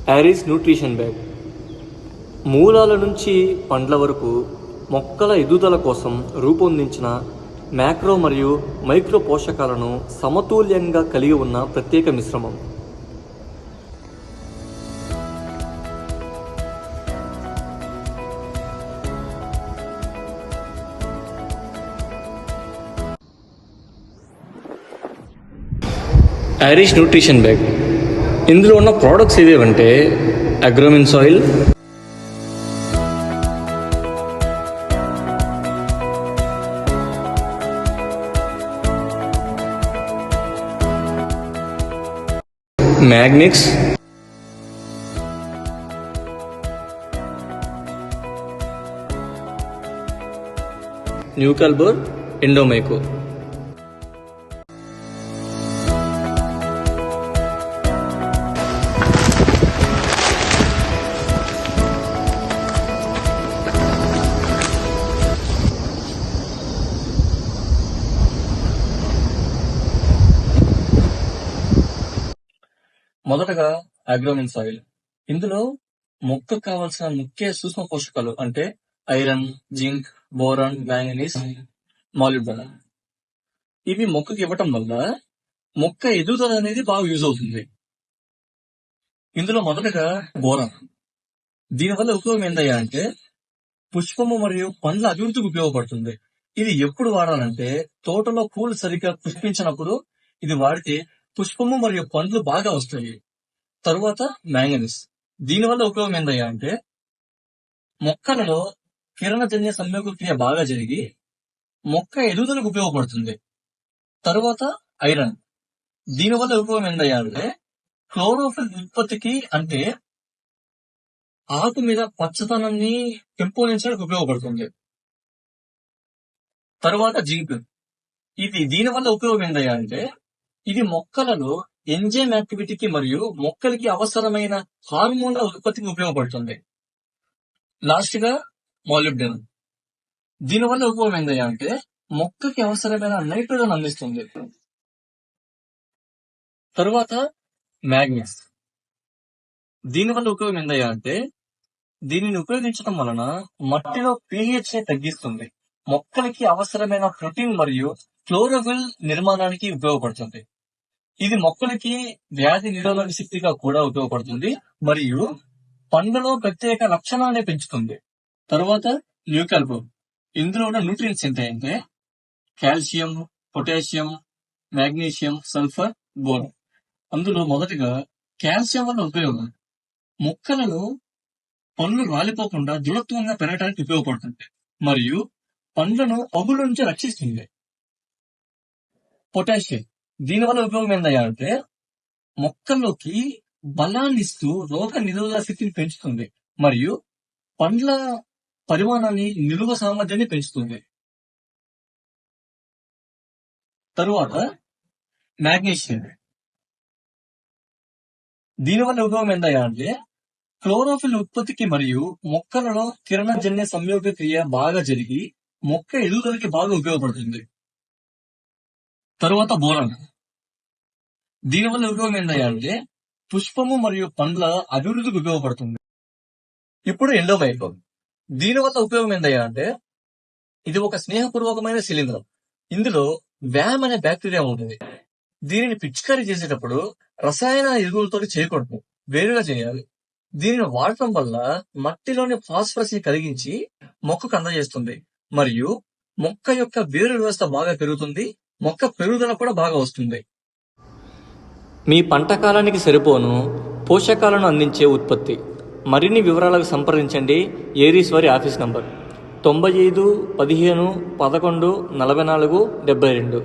Aries nutrition bag మూలాల నుంచి పండ్ల వరకు మొక్కల ఎదుగుదల కోసం రూపొందించిన మ్యాక్రో మరియు మైక్రో పోషకాలను సమతుల్యంగా కలిగి ఉన్న ప్రత్యేక మిశ్రమం. ఐరిష్ న్యూట్రిషన్ బ్యాగ్ ఇందులో ఉన్న ప్రోడక్ట్స్ ఏవేవంటే అగ్రోమిన్ సాయిల్, మ్యాగ్నిక్స్, న్యూకల్బోర్, ఎండోమైకో. మొదటగా అగ్రోమిన్ సాయిల్. ఇందులో మొక్కకు కావాల్సిన ముఖ్య సూక్ష్మ పోషకాలు అంటే ఐరన్, జింక్, బోరాన్, మ్యాంగనీస్, మాలిబ్డెనమ్. ఇవి మొక్కకి ఇవ్వటం వల్ల మొక్క ఎదుగుదల అనేది బాగా యూజ్ అవుతుంది. ఇందులో మొదటగా బోరాన్. దీనివల్ల ఉపయోగం ఏందయ్యా అంటే పుష్పము మరియు పండ్ల అభివృద్ధికి ఉపయోగపడుతుంది. ఇది ఎప్పుడు వాడాలంటే తోటలో పూలు సరిగ్గా పుష్పించినప్పుడు ఇది వాడితే పుష్పము మరియు పండ్లు బాగా వస్తాయి. తరువాత మ్యాంగనీస్. దీనివల్ల ఉపయోగం ఏందయ్యా అంటే మొక్కలలో కిరణజన్య సంయోగక్రియ బాగా జరిగి మొక్క ఎదుగుదలకు ఉపయోగపడుతుంది. తరువాత ఐరన్. దీనివల్ల ఉపయోగం ఏందయ్యా అంటే క్లోరోఫిల్ ఉత్పత్తికి అంటే ఆకు మీద పచ్చదనాన్ని పెంపొందించడానికి ఉపయోగపడుతుంది. తరువాత జింక్. దీనివల్ల ఉపయోగం ఏందయ్యా అంటే ఇది మొక్కలలో ఎంజైమ్ యాక్టివిటీకి మరియు మొక్కలకి అవసరమైన హార్మోన్ల ఉత్పత్తికి ఉపయోగపడుతుంది. లాస్ట్ గా మాలిబ్డెనమ్. దీనివల్ల ఉపయోగం ఏందయ్యా అంటే మొక్కకి అవసరమైన నైట్రోజన్ అందిస్తుంది. తరువాత మ్యాగ్నీస్. దీనివల్ల ఉపయోగం ఏందయ్యా అంటే దీనిని ఉపయోగించడం వలన మట్టిలో pH ని తగ్గిస్తుంది. మొక్కలకి అవసరమైన ప్రోటీన్ మరియు క్లోరోఫిల్ నిర్మాణానికి ఉపయోగపడుతుంది. ఇది మొక్కలకి వ్యాధి నిరోధక శక్తిగా కూడా ఉపయోగపడుతుంది మరియు పండ్లలో ప్రత్యేక లక్షణాన్ని పెంచుతుంది. తరువాత న్యూకల్బోర్. ఇందులో ఉన్న న్యూట్రియన్స్ ఏంటంటే calcium, potassium, magnesium, sulphur, boron. అందులో మొదటిగా కాల్షియం వల్ల ఉపయోగం మొక్కలలో పండ్లు రాలిపోకుండా దృఢత్వంగా పెరగడానికి ఉపయోగపడుతుంది మరియు పండ్లను పగుల నుంచి రక్షిస్తుంది. పొటాషియం. దీనివల్ల ఉపయోగం ఏందయ్యా అంటే మొక్కల్లోకి బలాన్ని ఇస్తూ రోగ నిరోధక శక్తిని పెంచుతుంది మరియు పండ్ల పరిమాణాన్ని నిలువ సామర్థ్యాన్ని పెంచుతుంది. తరువాత మ్యాగ్నీషియం. దీనివల్ల ఉపయోగం ఏందయ్యా అంటే క్లోరోఫిల్ ఉత్పత్తికి మరియు మొక్కలలో కిరణజన్య సంయోగ క్రియ బాగా జరిగి మొక్క ఎదుగుదలకి బాగా ఉపయోగపడుతుంది. తరువాత బోరాన్. దీనివల్ల ఉపయోగం ఏందయ్యా అంటే పుష్పము మరియు పండ్ల అభివృద్ధికి ఉపయోగపడుతుంది. ఇప్పుడు ఎండోమైకో. దీనివల్ల ఉపయోగం ఏందయ్యా అంటే ఇది ఒక స్నేహపూర్వకమైన శిలీంధ్రం. ఇందులో వ్యామ్ అనే బ్యాక్టీరియా ఉంటుంది. దీనిని పిచికారీ చేసేటప్పుడు రసాయన ఎరువులతో చేయకూడదు, వేరుగా చేయాలి. దీనిని వాడటం వల్ల మట్టిలోని ఫాస్ఫరస్ ని కలిగించి మొక్కకు అందజేస్తుంది మరియు మొక్క యొక్క వేరు వ్యవస్థ బాగా పెరుగుతుంది. మొక్క పెరుగుదల కూడా బాగా వస్తుంది. మీ పంట కాలానికి సరిపోను పోషకాలను అందించే ఉత్పత్తి. మరిన్ని వివరాలకు సంప్రదించండి ఏరీస్ వారి ఆఫీస్ నంబర్ 95 15 11 44 72.